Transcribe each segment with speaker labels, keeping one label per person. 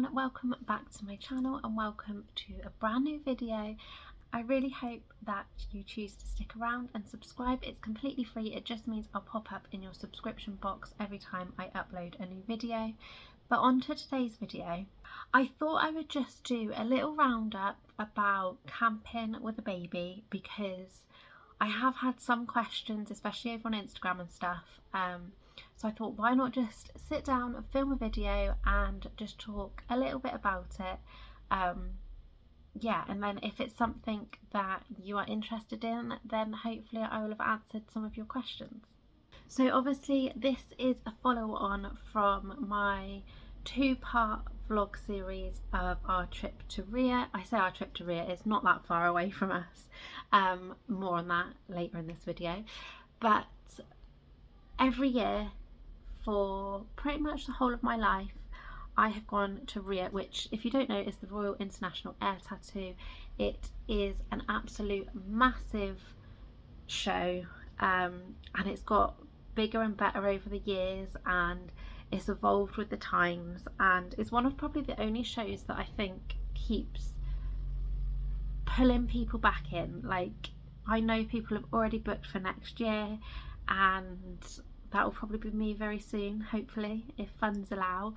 Speaker 1: everyone, welcome back to my channel and welcome to a brand new video. I really hope that you choose to stick around and subscribe. It's completely free. It just means I'll pop up in your subscription box every time I upload a new video. But on to today's video, I thought I would just do a little roundup about camping with a baby because I have had some questions, especially over on Instagram and stuff. So I thought, why not just sit down and film a video and just talk a little bit about it. Yeah, and then if it's something that you are interested in, then hopefully I will have answered some of your questions. So obviously this is a follow-on from my two-part vlog series of our trip to RIAT. I say our trip to RIAT, it's not that far away from us. More on that later in this video. But every year for pretty much the whole of my life, I have gone to RIAT, which, if you don't know, is the Royal International Air Tattoo. It is an absolute massive show, and it's got bigger and better over the years, and it's evolved with the times, and it's one of probably the only shows that I think keeps pulling people back in. Like, I know people have already booked for next year, and that will probably be me very soon, hopefully, if funds allow.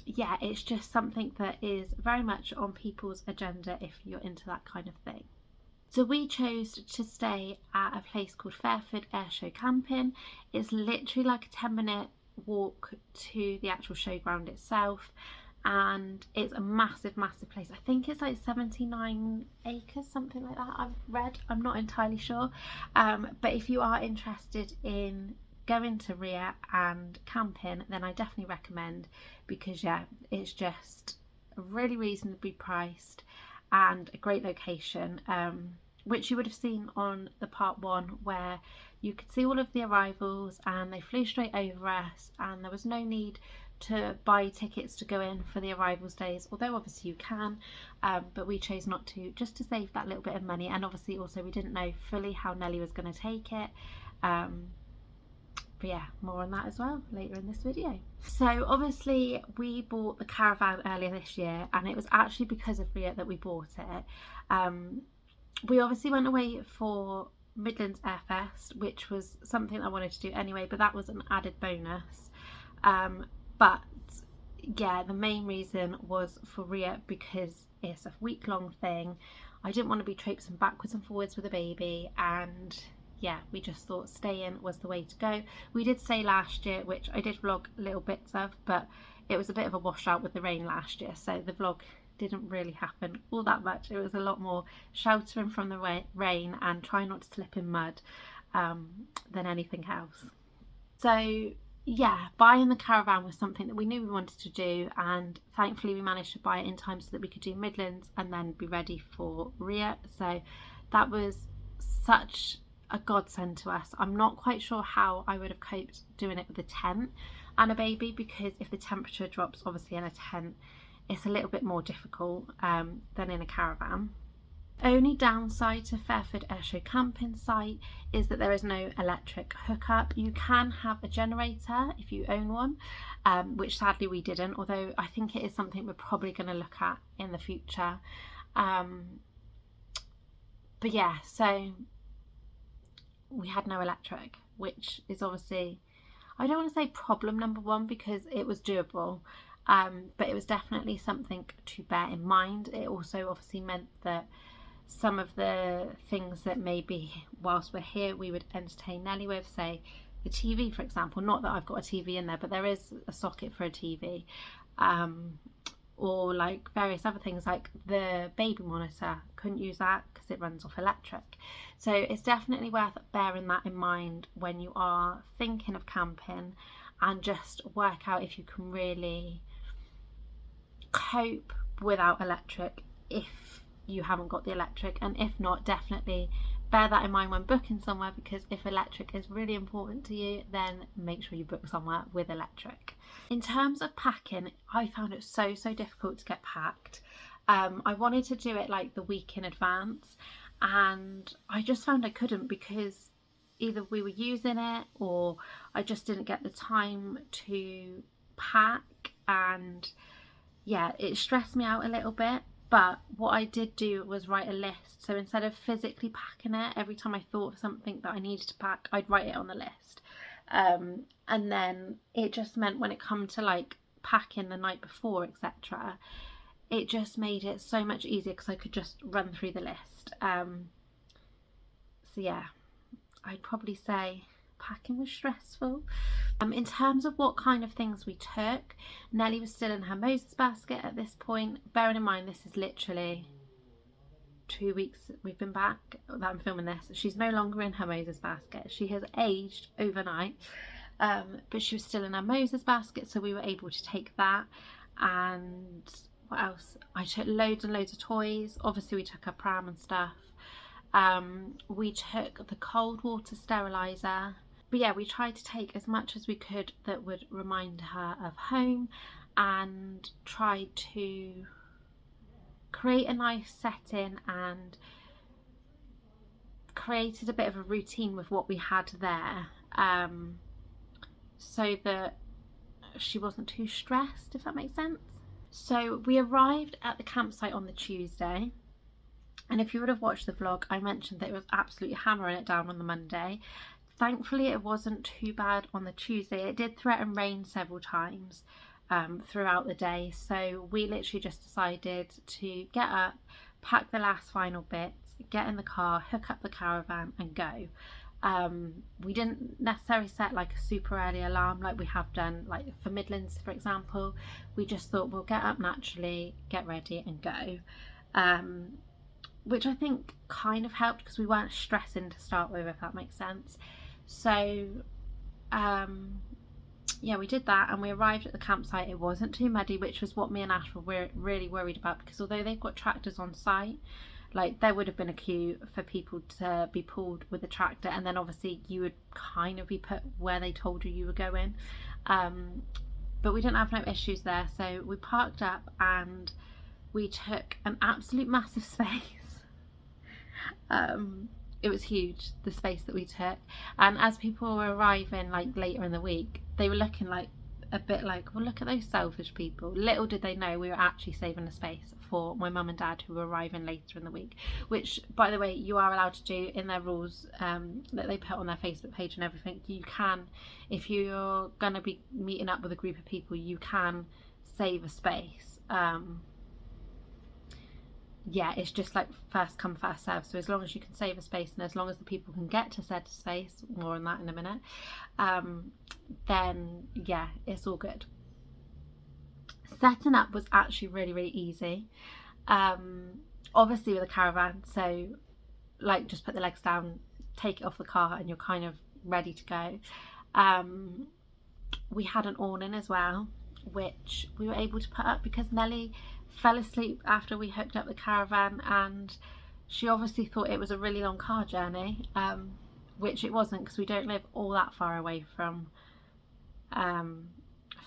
Speaker 1: Yeah, it's just something that is very much on people's agenda if you're into that kind of thing. So we chose to stay at a place called Fairford Airshow Camping. It's literally like a 10-minute walk to the actual showground itself, and it's a massive place. I think it's like 79 acres, something like that, I've read. I'm not entirely sure, but if you are interested in going to RIAT and camping, then I definitely recommend, because yeah, it's just really reasonably priced and a great location, which you would have seen on the part one, where you could see all of the arrivals and they flew straight over us, and there was no need to buy tickets to go in for the arrivals days, although obviously you can, but we chose not to, just to save that little bit of money. And obviously also we didn't know fully how Nelly was going to take it, but yeah, more on that as well later in this video. So obviously we bought the caravan earlier this year, and it was actually because of RIAT that we bought it. We obviously went away for Midlands Airfest, which was something I wanted to do anyway, but that was an added bonus. But yeah, the main reason was for RIAT because it's a week-long thing. I didn't want to be traipsing backwards and forwards with a baby, and yeah, we just thought staying was the way to go. We did stay last year, which I did vlog little bits of, but it was a bit of a washout with the rain last year, so the vlog didn't really happen all that much. It was a lot more sheltering from the rain and trying not to slip in mud than anything else. So yeah, buying the caravan was something that we knew we wanted to do, and thankfully we managed to buy it in time so that we could do Midlands and then be ready for RIAT. So that was such a godsend to us. I'm not quite sure how I would have coped doing it with a tent and a baby, because if the temperature drops obviously in a tent, it's a little bit more difficult than in a caravan. Only downside to Fairford Airshow Camping site is that there is no electric hookup. You can have a generator if you own one, which sadly we didn't, although I think it is something we're probably going to look at in the future. But yeah, so we had no electric, which is obviously, I don't want to say problem number one, because it was doable, but it was definitely something to bear in mind. It also obviously meant that some of the things that maybe whilst we're here we would entertain Nelly with, say the TV for example, not that I've got a TV in there, but there is a socket for a TV, or like various other things, like the baby monitor, couldn't use that because it runs off electric. So it's definitely worth bearing that in mind when you are thinking of camping, and just work out if you can really cope without electric if you haven't got the electric, and if not, definitely bear that in mind when booking somewhere, because if electric is really important to you, then make sure you book somewhere with electric. In terms of packing, I found it so difficult to get packed. I wanted to do it like the week in advance, and I just found I couldn't, because either we were using it or I just didn't get the time to pack and yeah, it stressed me out a little bit. But what I did do was write a list. So instead of physically packing it, every time I thought of something that I needed to pack, I'd write it on the list. And then it just meant when it come to like packing the night before, etc., it just made it so much easier because I could just run through the list. So yeah, I'd probably say packing was stressful. In terms of what kind of things we took, Nellie was still in her Moses basket at this point. Bearing in mind this is literally 2 weeks we've been back that I'm filming this. She's no longer in her Moses basket. She has aged overnight, but she was still in her Moses basket, so we were able to take that. And what else? I took loads and loads of toys. Obviously we took her pram and stuff. We took the cold water sterilizer. But yeah, we tried to take as much as we could that would remind her of home, and tried to create a nice setting and created a bit of a routine with what we had there, so that she wasn't too stressed, if that makes sense. So we arrived at the campsite on the Tuesday, and if you would have watched the vlog, I mentioned that it was absolutely hammering it down on the Monday. Thankfully it wasn't too bad on the Tuesday. It did threaten rain several times throughout the day, so we literally just decided to get up, pack the last final bits, get in the car, hook up the caravan and go. We didn't necessarily set like a super early alarm like we have done like for Midlands, for example. We just thought we'll get up naturally, get ready and go, which I think kind of helped because we weren't stressing to start with, if that makes sense. So yeah, we did that and we arrived at the campsite. It wasn't too muddy, which was what me and Ash were really worried about, because although they've got tractors on site, like there would have been a queue for people to be pulled with a tractor, and then obviously you would kind of be put where they told you were going. But we didn't have no issues there, so we parked up and we took an absolute massive space. It was huge, the space that we took, and as people were arriving like later in the week, they were looking like a bit like, well, look at those selfish people. Little did they know we were actually saving a space for my mum and dad who were arriving later in the week, which by the way you are allowed to do in their rules that they put on their Facebook page and everything. You can, if you're gonna be meeting up with a group of people, you can save a space. Yeah, it's just like first come first serve, so as long as you can save a space and as long as the people can get to said space, more on that in a minute, then yeah, it's all good. Setting up was actually really easy, obviously with a caravan, so like just put the legs down, take it off the car and you're kind of ready to go. We had an awning as well, which we were able to put up because Nellie fell asleep after we hooked up the caravan, and she obviously thought it was a really long car journey, which it wasn't because we don't live all that far away from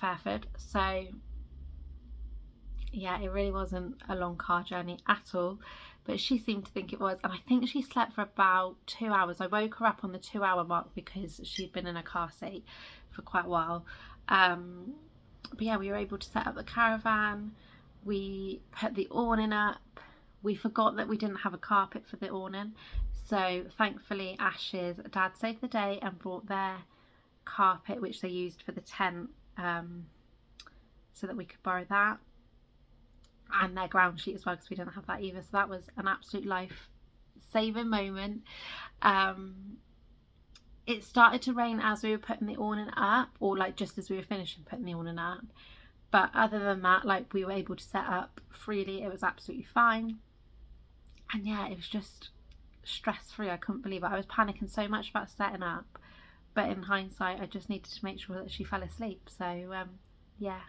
Speaker 1: Fairford. So yeah, it really wasn't a long car journey at all, but she seemed to think it was, and I think she slept for about 2 hours. I woke her up on the 2-hour mark because she'd been in a car seat for quite a while. But yeah, we were able to set up the caravan. We put the awning up. We forgot that we didn't have a carpet for the awning, so thankfully Ash's dad saved the day and brought their carpet, which they used for the tent, so that we could borrow that, and their ground sheet as well because we didn't have that either. So that was an absolute life-saving moment. It started to rain as we were putting the awning up, or like just as we were finishing putting the awning up. But other than that, like we were able to set up freely. It was absolutely fine. And yeah, it was just stress-free. I couldn't believe it. I was panicking so much about setting up. But in hindsight, I just needed to make sure that she fell asleep. So yeah,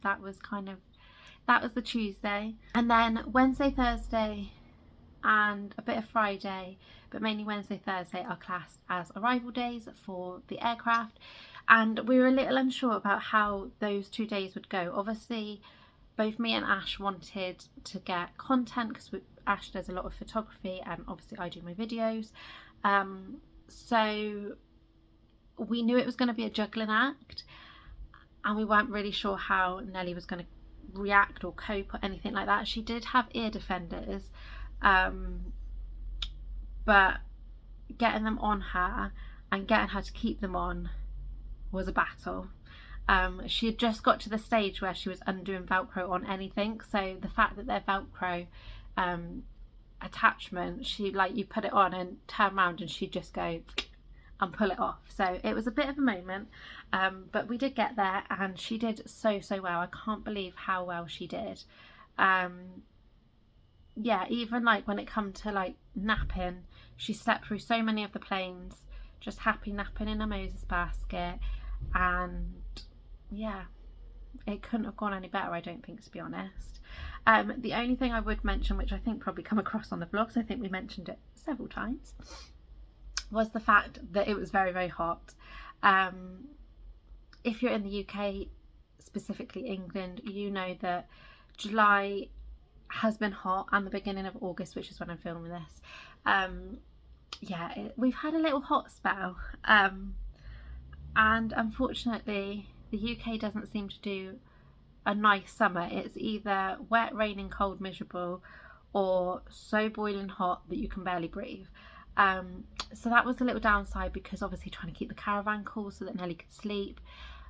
Speaker 1: that was the Tuesday. And then Wednesday, Thursday and a bit of Friday, but mainly Wednesday, Thursday are classed as arrival days for the aircraft. And we were a little unsure about how those 2 days would go. Obviously, both me and Ash wanted to get content because Ash does a lot of photography and obviously I do my videos. So we knew it was going to be a juggling act. and we weren't really sure how Nelly was going to react or cope or anything like that. She did have ear defenders, but getting them on her and getting her to keep them on was a battle. She had just got to the stage where she was undoing Velcro on anything, so the fact that they're Velcro attachment, she, like, you put it on and turn around and she'd just go and pull it off. So it was a bit of a moment, but we did get there, and she did so well. I can't believe how well she did. Yeah, even like when it come to like napping, she slept through so many of the planes, just happy napping in a Moses basket, and yeah, it couldn't have gone any better, I don't think, to be honest. The only thing I would mention, which I think probably come across on the vlogs, I think we mentioned it several times, was the fact that it was very hot. If you're in the UK, specifically England, you know that July has been hot, and the beginning of August, which is when I'm filming this, yeah, we've had a little hot spell, and unfortunately the UK doesn't seem to do a nice summer. It's either wet, raining, cold, miserable, or so boiling hot that you can barely breathe. So that was a little downside, because obviously trying to keep the caravan cool so that Nelly could sleep,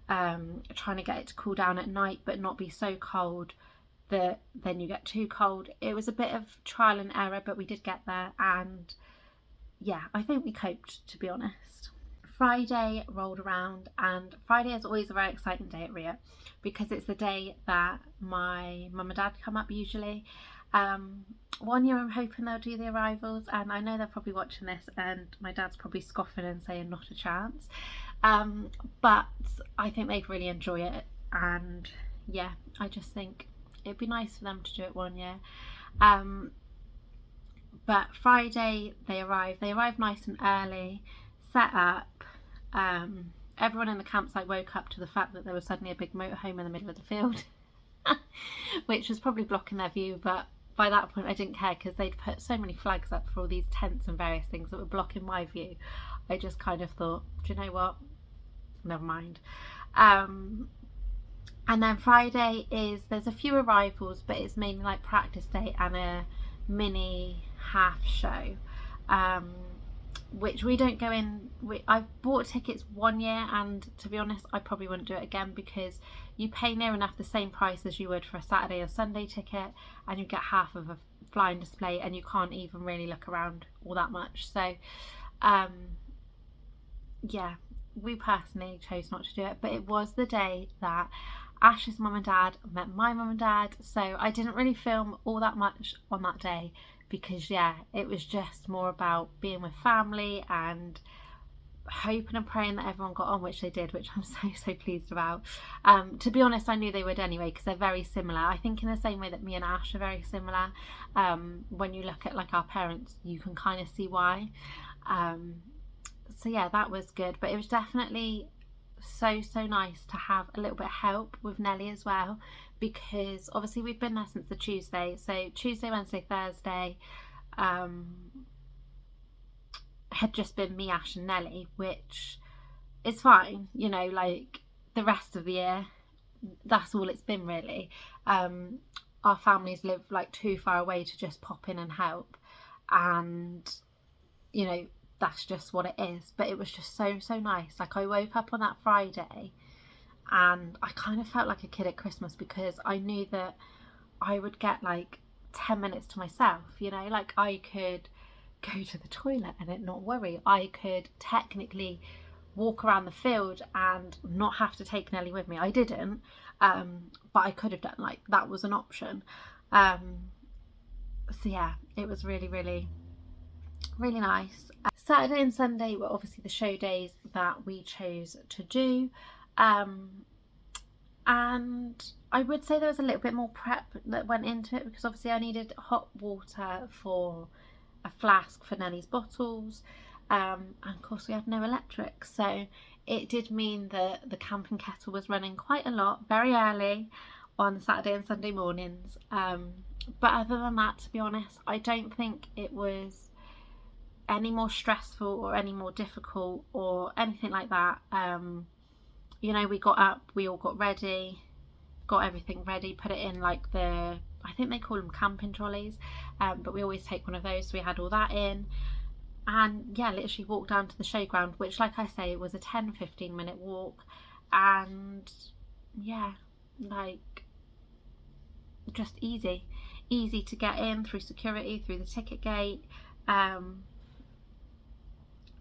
Speaker 1: trying to get it to cool down at night but not be so cold that then you get too cold. It was a bit of trial and error, but we did get there, and yeah, I think we coped, to be honest. Friday rolled around, and Friday is always a very exciting day at RIAT, because it's the day that my mum and dad come up usually. One year I'm hoping they'll do the arrivals, and I know they're probably watching this and my dad's probably scoffing and saying not a chance, but I think they'd really enjoy it, and yeah, I just think it'd be nice for them to do it one year. But Friday they arrived nice and early, set up. Everyone in the campsite woke up to the fact that there was suddenly a big motorhome in the middle of the field, which was probably blocking their view, but by that point I didn't care, because they'd put so many flags up for all these tents and various things that were blocking my view. I just kind of thought, do you know what, never mind. And then Friday there's a few arrivals, but it's mainly like practice day and a mini half show, which we don't go in. I've bought tickets one year, and to be honest I probably wouldn't do it again, because you pay near enough the same price as you would for a Saturday or Sunday ticket, and you get half of a flying display, and you can't even really look around all that much. So yeah, we personally chose not to do it, but it was the day that Ash's mum and dad met my mum and dad, so I didn't really film all that much on that day, because yeah, it was just more about being with family and hoping and praying that everyone got on, which they did, which I'm so pleased about. To be honest, I knew they would anyway, because they're very similar. I think in the same way that me and Ash are very similar, when you look at like our parents, you can kind of see why. So yeah, that was good, but it was definitely so nice to have a little bit of help with Nelly as well, because obviously we've been there since the Tuesday, so Tuesday, Wednesday, Thursday had just been me, Ash and Nelly, which is fine, you know, like the rest of the year that's all it's been really. Our families live like too far away to just pop in and help, and you know, that's just what it is. But it was just so nice. Like, I woke up on that Friday and I kind of felt like a kid at Christmas, because I knew that I would get like 10 minutes to myself, you know, like I could go to the toilet and it not worry. I could technically walk around the field and not have to take Nelly with me. I didn't, but I could have done, like that was an option. So yeah, it was really nice. Saturday and Sunday were obviously the show days that we chose to do, and I would say there was a little bit more prep that went into it, because obviously I needed hot water for a flask for Nelly's bottles, and of course we had no electric, so it did mean that the camping kettle was running quite a lot very early on Saturday and Sunday mornings. But other than that, to be honest, I don't think it was any more stressful or any more difficult or anything like that. you know, we got up, we all got ready, got everything ready, put it in like the, I think they call them camping trolleys, but we always take one of those, so we had all that in. And yeah, literally walked down to the showground, which, like I say, was a 10-15 minute walk. And yeah, like, just easy to get in through security, through the ticket gate.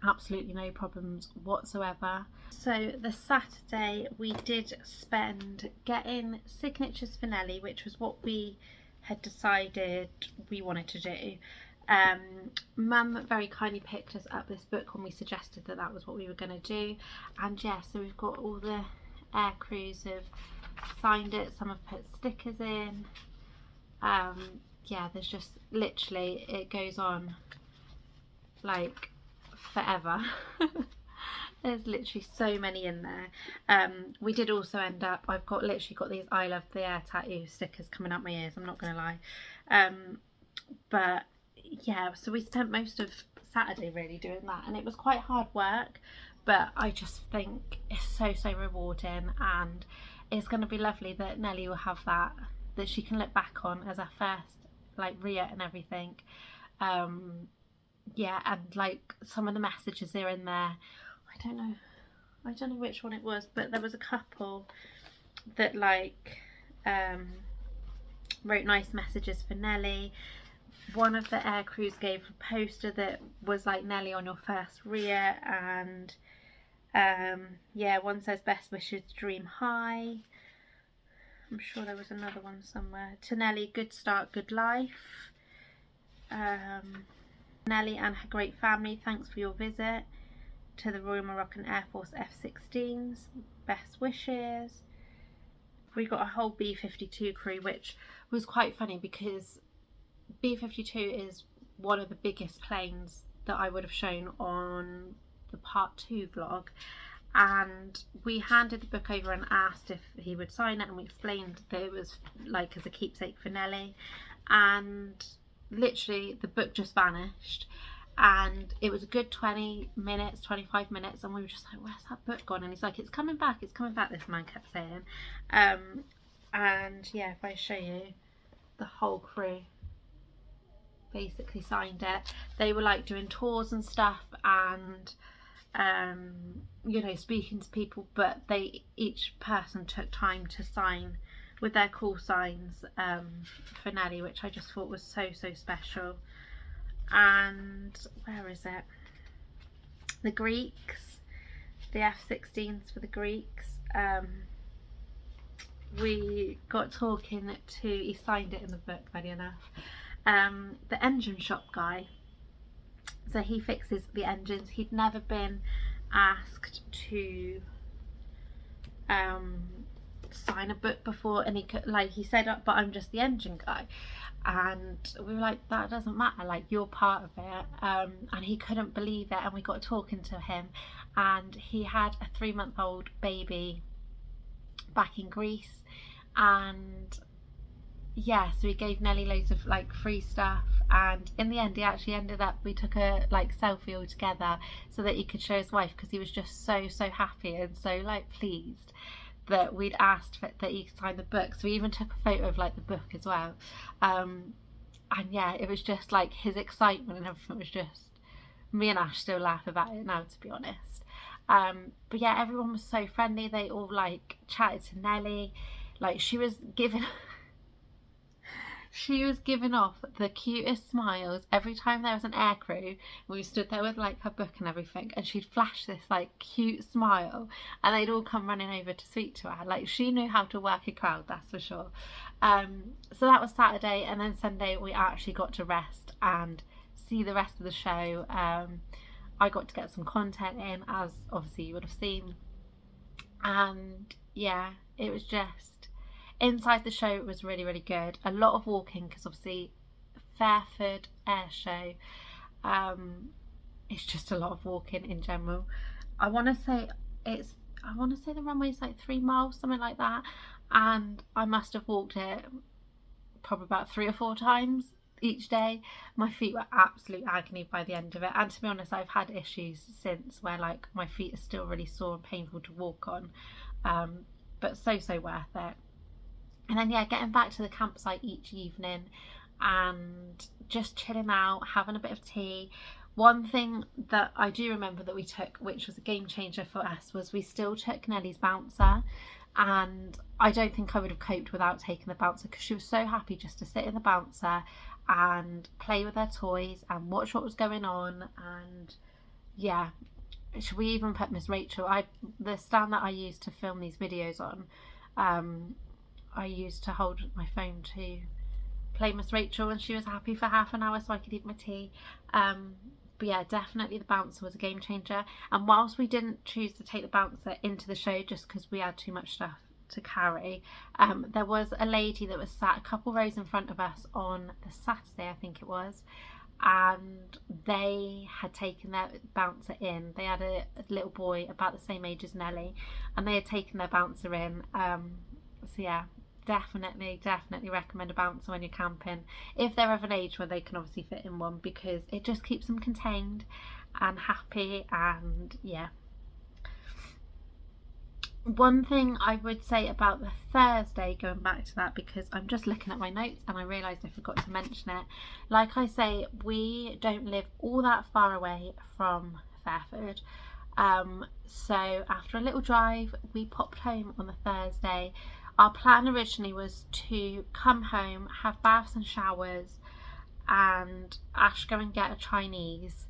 Speaker 1: Absolutely no problems whatsoever. So the Saturday we did spend getting signatures for Nelly, which was what we had decided we wanted to do. Mum very kindly picked us up this book when we suggested that was what we were going to do, and yeah, so we've got all the air crews have signed it, some have put stickers in. Yeah, there's just literally, it goes on like forever. There's literally so many in there. We did also end up, I've literally got these I love the air tattoo stickers coming up my ears, I'm not gonna lie. But yeah, so we spent most of Saturday really doing that, and it was quite hard work, but I just think it's so rewarding, and it's going to be lovely that Nelly will have that she can look back on as our first like RIAT and everything. Yeah, and like some of the messages are in there. I don't know which one it was, but there was a couple that like wrote nice messages for Nelly. One of the air crews gave a poster that was like Nelly on your first RIAT, and yeah, one says best wishes, dream high. I'm sure there was another one somewhere. To Nelly, good start, good life. Nelly and her great family, thanks for your visit. To the Royal Moroccan Air Force F-16s, best wishes. We got a whole B-52 crew, which was quite funny because B-52 is one of the biggest planes that I would have shown on the part 2 vlog, and we handed the book over and asked if he would sign it, and we explained that it was like as a keepsake for Nelly, and literally the book just vanished, and it was a good 20 minutes, 25 minutes, and we were just like, where's that book gone? And he's like, it's coming back, this man kept saying. And yeah, if I show you, the whole crew basically signed it. They were like doing tours and stuff, and you know, speaking to people, but each person took time to sign with their call signs for Nelly, which I just thought was so special. And where is it? The Greeks, the F-16s for the Greeks. We got talking to, he signed it in the book, funny enough, the engine shop guy. So he fixes the engines. He'd never been asked to sign a book before, and he said, but I'm just the engine guy. And we were like, that doesn't matter, like, you're part of it. And he couldn't believe it, and we got talking to him, and he had a 3-month-old baby back in Greece, and yeah, so he gave Nelly loads of like free stuff, and in the end he actually ended up, we took a like selfie all together so that he could show his wife, because he was just so happy and so like pleased that we'd asked that he could sign the book. So we even took a photo of like the book as well, and yeah, it was just like his excitement and everything was just, me and Ash still laugh about it now, to be honest. But yeah, everyone was so friendly. They all like chatted to Nelly, like she was giving off the cutest smiles every time there was an air crew. We stood there with like her book and everything, and she'd flash this like cute smile, and they'd all come running over to speak to her. Like, she knew how to work a crowd, that's for sure. So that was Saturday, and then Sunday we actually got to rest and see the rest of the show. I got to get some content in, as obviously you would have seen, and yeah, it was just, inside the show it was really good. A lot of walking, because obviously Fairford Air Show, it's just a lot of walking in general. I want to say the runway is like 3 miles, something like that, and I must have walked it probably about 3 or 4 times. each day. My feet were absolute agony by the end of it, and to be honest, I've had issues since where like my feet are still really sore and painful to walk on, but so worth it. And then yeah, getting back to the campsite each evening and just chilling out, having a bit of tea. One thing that I do remember that we took, which was a game changer for us, was we still took Nellie's bouncer, and I don't think I would have coped without taking the bouncer, because she was so happy just to sit in the bouncer and play with her toys and watch what was going on. And yeah, should we even put Miss Rachel, the stand that I used to film these videos on, I used to hold my phone to play Miss Rachel, and she was happy for half an hour so I could eat my tea. But yeah, definitely the bouncer was a game changer. And whilst we didn't choose to take the bouncer into the show just because we had too much stuff to carry, there was a lady that was sat a couple rows in front of us on the Saturday, I think it was, and they had taken their bouncer in. They had a little boy about the same age as Nellie, and they had taken their bouncer in. So yeah, definitely recommend a bouncer when you're camping, if they're of an age where they can obviously fit in one, because it just keeps them contained and happy. And yeah, one thing I would say about the Thursday, going back to that, because I'm just looking at my notes and I realised I forgot to mention it. Like I say, we don't live all that far away from Fairford. So after a little drive, we popped home on the Thursday. Our plan originally was to come home, have baths and showers, and Ash go and get a Chinese,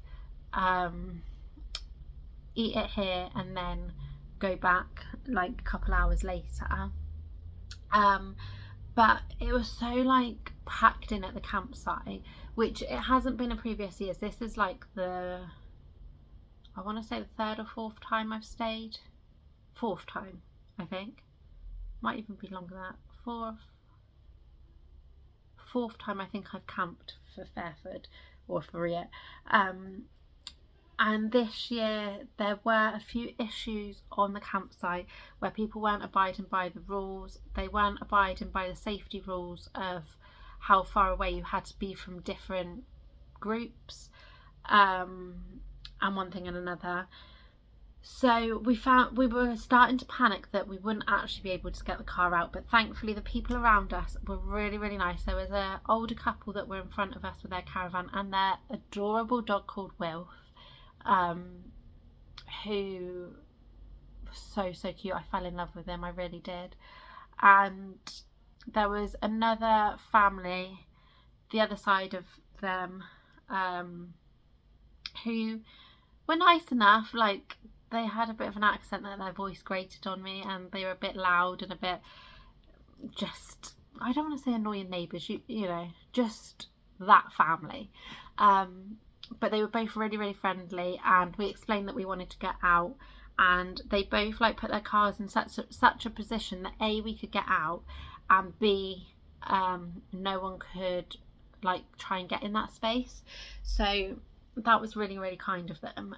Speaker 1: eat it here, and then go back like a couple hours later. But it was so like packed in at the campsite, which it hasn't been in previous years. This is like I want to say the third or fourth time I've stayed. Fourth time, I think. Might even be longer than that. Fourth time I think I've camped for Fairford or for RIAT. And this year there were a few issues on the campsite where people weren't abiding by the rules. They weren't abiding by the safety rules of how far away you had to be from different groups, and one thing and another. So we were starting to panic that we wouldn't actually be able to get the car out, but thankfully the people around us were really nice. There was an older couple that were in front of us with their caravan and their adorable dog called Wilf, who was so cute. I fell in love with him, I really did. And there was another family the other side of them, who were nice enough. Like, they had a bit of an accent that their voice grated on me, and they were a bit loud and a bit just, I don't want to say annoying neighbours, you know, just that family. But they were both really friendly, and we explained that we wanted to get out, and they both like put their cars in such a position that A, we could get out, and B, no one could like try and get in that space. So that was really kind of them.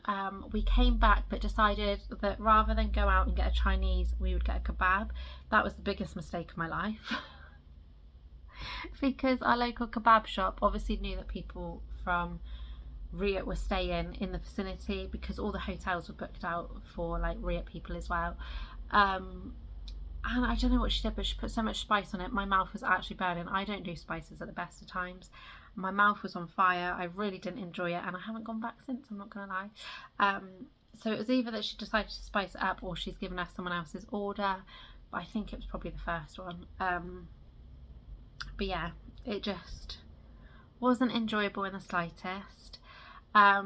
Speaker 1: We came back but decided that rather than go out and get a Chinese, we would get a kebab. That was the biggest mistake of my life. Because our local kebab shop obviously knew that people from RIAT were staying in the vicinity, because all the hotels were booked out for like RIAT people as well. And I don't know what she did, but she put so much spice on it. My mouth was actually burning. I don't do spices at the best of times. My mouth was on fire. I really didn't enjoy it, and I haven't gone back since, I'm not gonna lie. So it was either that she decided to spice it up, or she's given us someone else's order, but I think it was probably the first one. But yeah, it just wasn't enjoyable in the slightest. So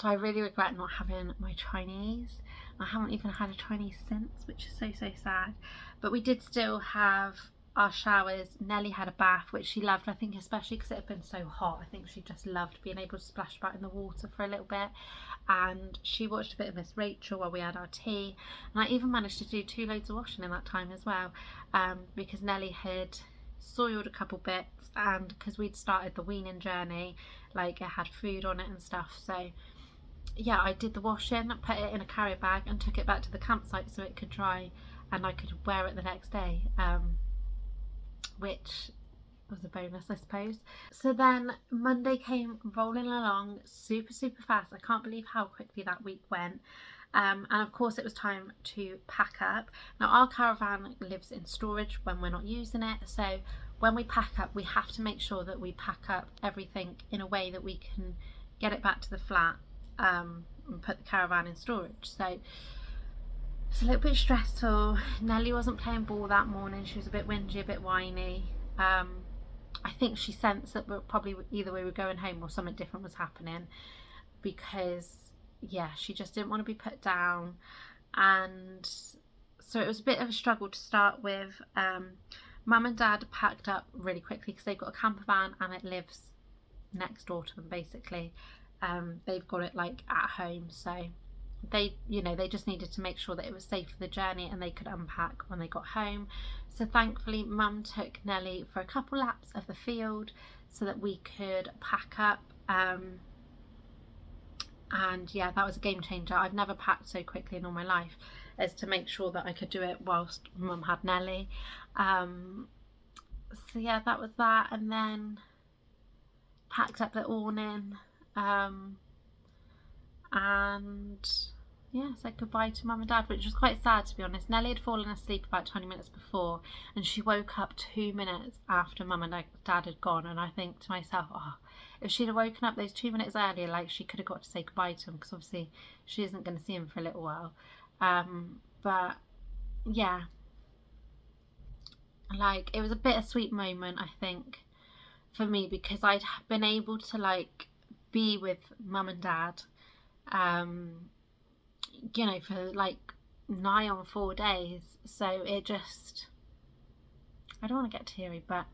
Speaker 1: I really regret not having my Chinese. I haven't even had a Chinese since, which is so sad. But we did still have our showers. Nellie had a bath, which she loved, I think, especially because it had been so hot. I think she just loved being able to splash about in the water for a little bit. And she watched a bit of Miss Rachel while we had our tea. And I even managed to do 2 loads of washing in that time as well, because Nellie had soiled a couple bits, and because we'd started the weaning journey, like it had food on it and stuff. So yeah, I did the washing, put it in a carrier bag and took it back to the campsite so it could dry and I could wear it the next day, which was a bonus, I suppose. So then Monday came rolling along super fast. I can't believe how quickly that week went. And of course it was time to pack up. Now our caravan lives in storage when we're not using it, so when we pack up we have to make sure that we pack up everything in a way that we can get it back to the flat and put the caravan in storage. So it's a little bit stressful. Nellie wasn't playing ball that morning. She was a bit whingy, a bit whiny. I think she sensed that probably either we were going home or something different was happening, because yeah, she just didn't want to be put down. And so it was a bit of a struggle to start with. Mum and Dad packed up really quickly because they've got a camper van and it lives next door to them basically. They've got it like at home, so they just needed to make sure that it was safe for the journey and they could unpack when they got home. So thankfully Mum took Nellie for a couple laps of the field so that we could pack up, and yeah, that was a game changer. I've never packed so quickly in all my life as to make sure that I could do it whilst Mum had Nellie. So yeah, that was that, and then packed up the awning, and yeah, said goodbye to Mum and Dad, which was quite sad to be honest. Nellie had fallen asleep about 20 minutes before and she woke up 2 minutes after Mum and Dad had gone, and I think to myself, oh, if she'd have woken up those 2 minutes earlier, like, she could have got to say goodbye to him, because obviously she isn't going to see him for a little while. But yeah, like, it was a bittersweet moment, I think, for me, because I'd been able to like be with Mum and Dad for like nigh on 4 days. So it just, I don't want to get teary, but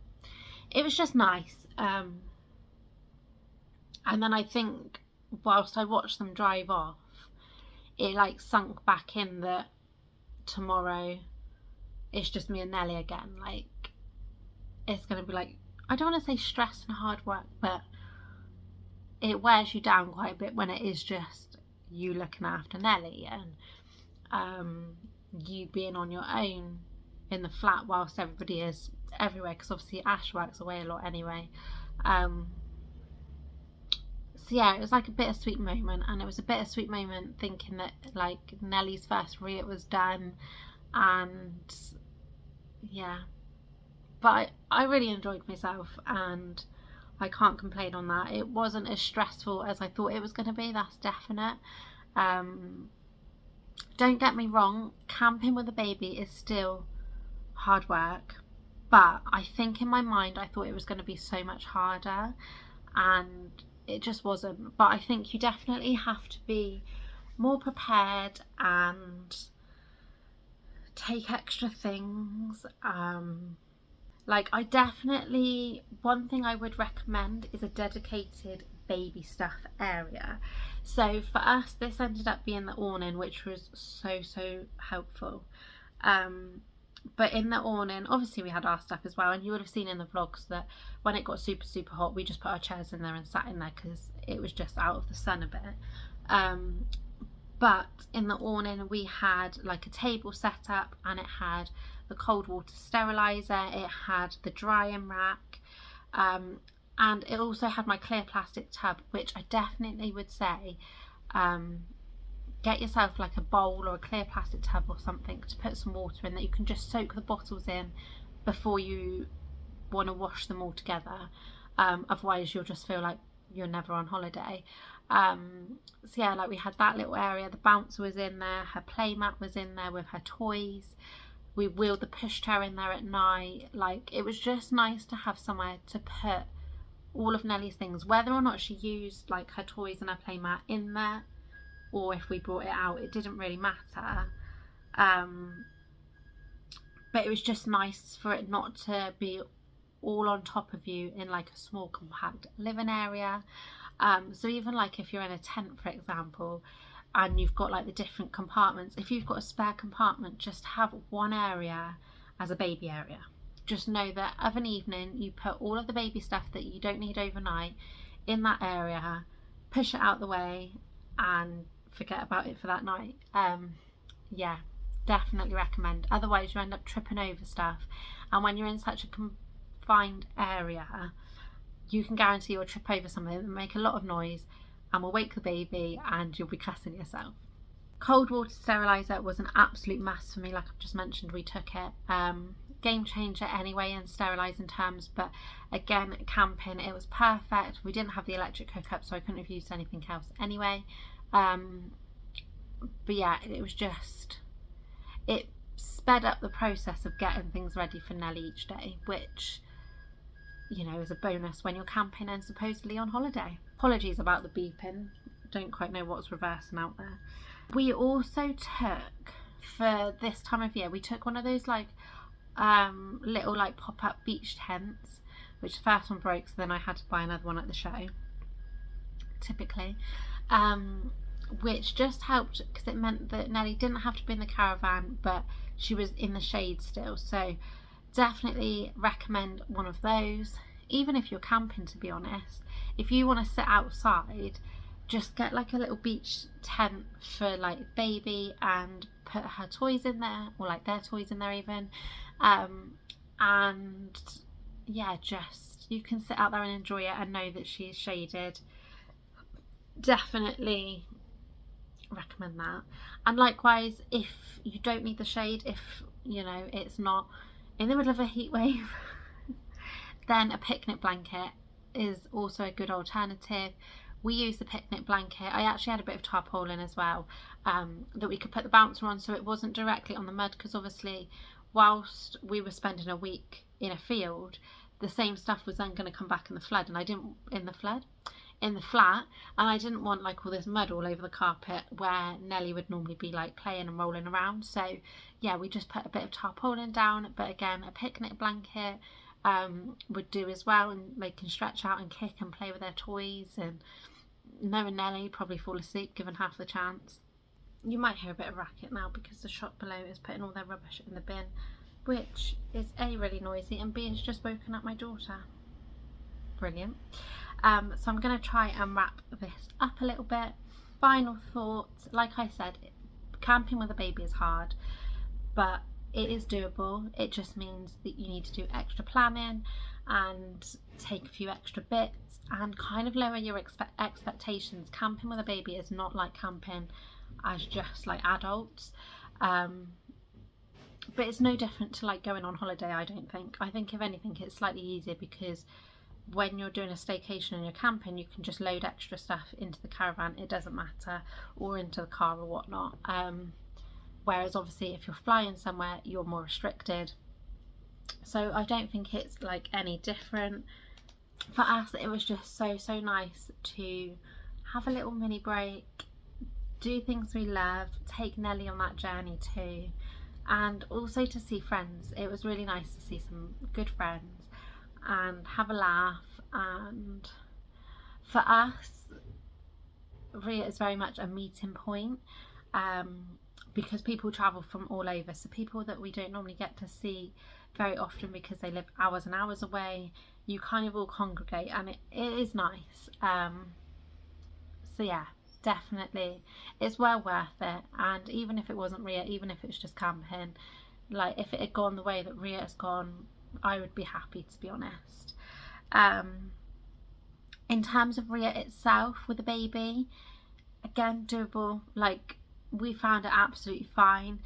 Speaker 1: it was just nice. And then I think whilst I watched them drive off, it like sunk back in that tomorrow it's just me and Nellie again. Like, it's going to be like, I don't want to say stress and hard work, but it wears you down quite a bit when it is just you looking after Nellie and you being on your own in the flat whilst everybody is everywhere, because obviously Ash works away a lot anyway. So yeah, it was like a bittersweet moment, and it was a bittersweet moment thinking that like Nellie's first RIAT was done, and yeah, but I really enjoyed myself and I can't complain on that. It wasn't as stressful as I thought it was going to be, that's definite. Don't get me wrong, camping with a baby is still hard work, but I think in my mind I thought it was going to be so much harder, and it just wasn't. But I think you definitely have to be more prepared and take extra things. Like, I definitely, one thing I would recommend is a dedicated baby stuff area. So for us, this ended up being the awning, which was so helpful. But in the awning, obviously we had our stuff as well, and you would have seen in the vlogs that when it got super hot, we just put our chairs in there and sat in there because it was just out of the sun a bit. But in the awning we had like a table set up, and it had the cold water sterilizer, it had the drying rack, and it also had my clear plastic tub, which I definitely would say get yourself like a bowl or a clear plastic tub or something to put some water in that you can just soak the bottles in before you want to wash them all together. Otherwise you'll just feel like you're never on holiday. So yeah, like we had that little area, the bouncer was in there, her play mat was in there with her toys, we wheeled the pushchair in there at night. Like, it was just nice to have somewhere to put all of Nellie's things, whether or not she used like her toys and her play mat in there, or if we brought it out, it didn't really matter. But it was just nice for it not to be all on top of you in like a small compact living area. So even like if you're in a tent, for example, and you've got like the different compartments, if you've got a spare compartment, just have one area as a baby area. Just know that of an evening you put all of the baby stuff that you don't need overnight in that area, push it out the way and forget about it for that night. Yeah, definitely recommend. Otherwise you end up tripping over stuff, and when you're in such a confined area, you can guarantee you'll trip over something and make a lot of noise and will wake the baby and you'll be cussing yourself. Cold water steriliser was an absolute mess for me, like I've just mentioned. We took it. Game changer anyway in sterilising terms, but again, camping, it was perfect. We didn't have the electric hookup, so I couldn't have used anything else anyway. But yeah, it was just, it sped up the process of getting things ready for Nelly each day, which, you know, is a bonus when you're camping and supposedly on holiday. Apologies about the beeping, don't quite know what's reversing out there. We also took, for this time of year, we took one of those like little like pop-up beach tents, which the first one broke, so then I had to buy another one at the show, typically, which just helped because it meant that Nelly didn't have to be in the caravan, but she was in the shade still. So definitely recommend one of those, even if you're camping, to be honest. If you want to sit outside, just get like a little beach tent for like baby and put her toys in there, or like their toys in there even, and yeah, just you can sit out there and enjoy it and know that she is shaded. Definitely recommend that. And likewise, if you don't need the shade, if you know it's not in the middle of a heat wave, then a picnic blanket is also a good alternative. We used the picnic blanket. I actually had a bit of tarpaulin as well, that we could put the bouncer on, so it wasn't directly on the mud, because obviously whilst we were spending a week in a field, the same stuff was then going to come back in the flat, and I didn't want like all this mud all over the carpet where Nelly would normally be like playing and rolling around. So yeah, we just put a bit of tarpaulin down, but again, a picnic blanket would do as well, and they can stretch out and kick and play with their toys, and knowing Nelly, probably fall asleep given half the chance. You might hear a bit of racket now because the shop below is putting all their rubbish in the bin, which is A, really noisy, and B, has just woken up my daughter. Brilliant. So I'm going to try and wrap this up a little bit. Final thoughts, like I said, camping with a baby is hard, but it is doable. It just means that you need to do extra planning and take a few extra bits and kind of lower your expectations. Camping with a baby is not like camping as just like adults, but it's no different to like going on holiday, I don't think. I think if anything it's slightly easier, because when you're doing a staycation and you're camping, you can just load extra stuff into the caravan, it doesn't matter, or into the car or whatnot. Whereas obviously if you're flying somewhere, you're more restricted. So I don't think it's like any different. For us, it was just so nice to have a little mini break, do things we love, take Nelly on that journey too, and also to see friends. It was really nice to see some good friends and have a laugh. And for us, RIAT is very much a meeting point, because people travel from all over, so people that we don't normally get to see very often because they live hours and hours away, you kind of all congregate, and it is nice. So yeah, definitely it's well worth it. And even if it wasn't RIAT, even if it was just camping, like if it had gone the way that RIAT has gone, I would be happy, to be honest. In terms of RIAT itself with a baby, again, doable. Like, we found it absolutely fine.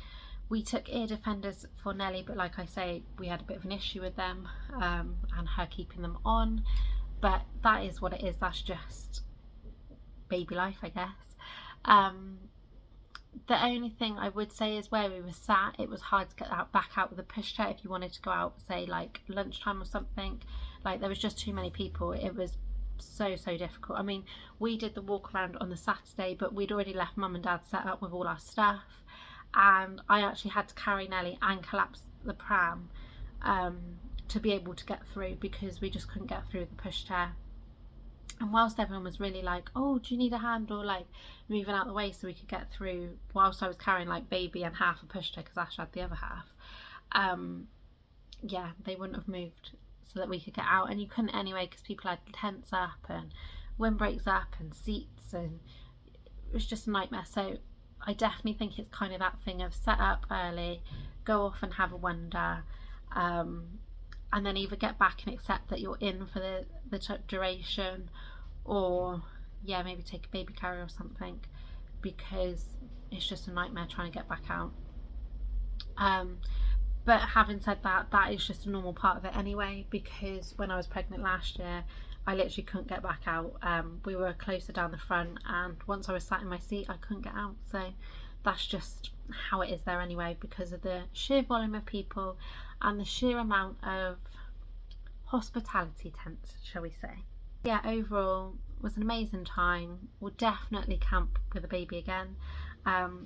Speaker 1: We took ear defenders for Nelly, but like I say, we had a bit of an issue with them, and her keeping them on, but that is what it is. That's just baby life, I guess. The only thing I would say is where we were sat, it was hard to get back out with a pushchair if you wanted to go out, say like lunchtime or something. Like, there was just too many people. It was so difficult. I mean, we did the walk around on the Saturday, but we'd already left mum and dad set up with all our stuff, and I actually had to carry Nelly and collapse the pram to be able to get through, because we just couldn't get through with the pushchair. And whilst everyone was really like, oh, do you need a hand, or like moving out the way so we could get through, whilst I was carrying like baby and half a pushchair because Ash had the other half, yeah, they wouldn't have moved so that we could get out. And you couldn't anyway, because people had tents up and windbreaks up and seats, and it was just a nightmare. So I definitely think it's kind of that thing of set up early, go off and have a wander, and then either get back and accept that you're in for the duration, or yeah, maybe take a baby carrier or something, because it's just a nightmare trying to get back out. But having said that, that is just a normal part of it anyway, because when I was pregnant last year, I literally couldn't get back out. We were closer down the front, and once I was sat in my seat, I couldn't get out. So that's just how it is there anyway, because of the sheer volume of people and the sheer amount of hospitality tents, shall we say. Yeah, overall was an amazing time. We'll definitely camp with a baby again,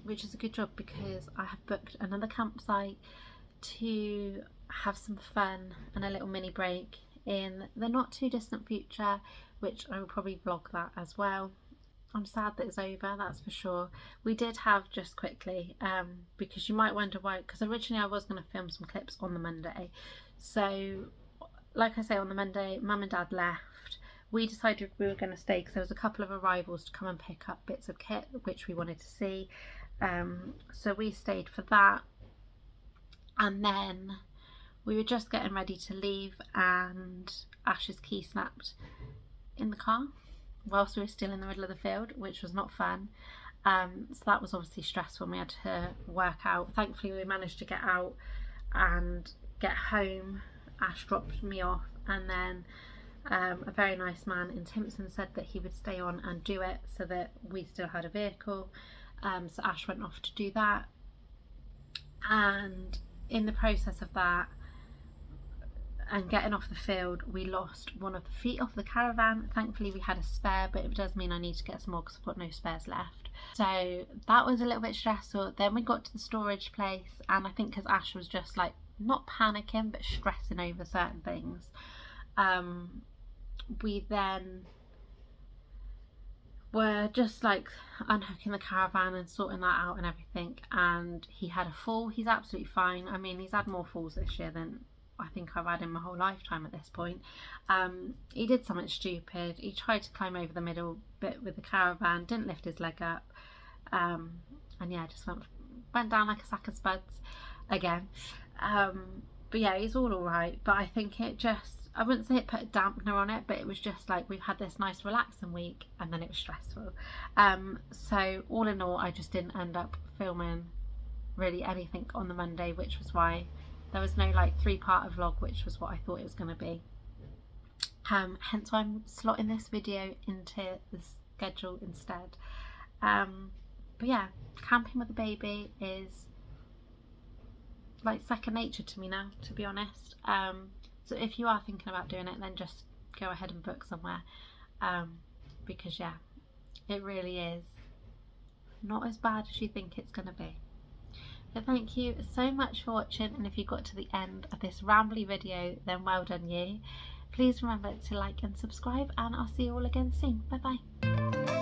Speaker 1: which is a good job, because I have booked another campsite to have some fun and a little mini break in the not too distant future, which I will probably vlog that as well. I'm sad that it's over, that's for sure. We did have, just quickly, because you might wonder why, because originally I was going to film some clips on the Monday. So like I say, on the Monday, Mum and Dad left. We decided we were going to stay because there was a couple of arrivals to come and pick up bits of kit which we wanted to see. So we stayed for that. And then we were just getting ready to leave, and Ash's key snapped in the car whilst we were still in the middle of the field, which was not fun. So that was obviously stressful, and we had to work out. Thankfully we managed to get out and get home. Ash dropped me off, and then a very nice man in Timpson said that he would stay on and do it so that we still had a vehicle. So Ash went off to do that, and in the process of that and getting off the field, we lost one of the feet off the caravan. Thankfully we had a spare, but it does mean I need to get some more because I've got no spares left. So that was a little bit stressful. Then we got to the storage place, and I think because Ash was just like not panicking but stressing over certain things, we then were just like unhooking the caravan and sorting that out and everything, and he had a fall. He's absolutely fine. I mean, he's had more falls this year than I think I've had in my whole lifetime at this point. He did something stupid. He tried to climb over the middle bit with the caravan, didn't lift his leg up, and yeah, just went down like a sack of spuds again. But yeah, he's all right, but I think it just, I wouldn't say it put a dampener on it, but it was just like we've had this nice relaxing week and then it was stressful. So all in all, I just didn't end up filming really anything on the Monday, which was why there was no like 3-part vlog, which was what I thought it was going to be. Hence why I'm slotting this video into the schedule instead. But yeah, camping with a baby is like second nature to me now, to be honest. So if you are thinking about doing it, then just go ahead and book somewhere, because yeah, it really is not as bad as you think it's going to be. So thank you so much for watching, and if you got to the end of this rambly video, then well done you. Please remember to like and subscribe, and I'll see you all again soon. Bye bye.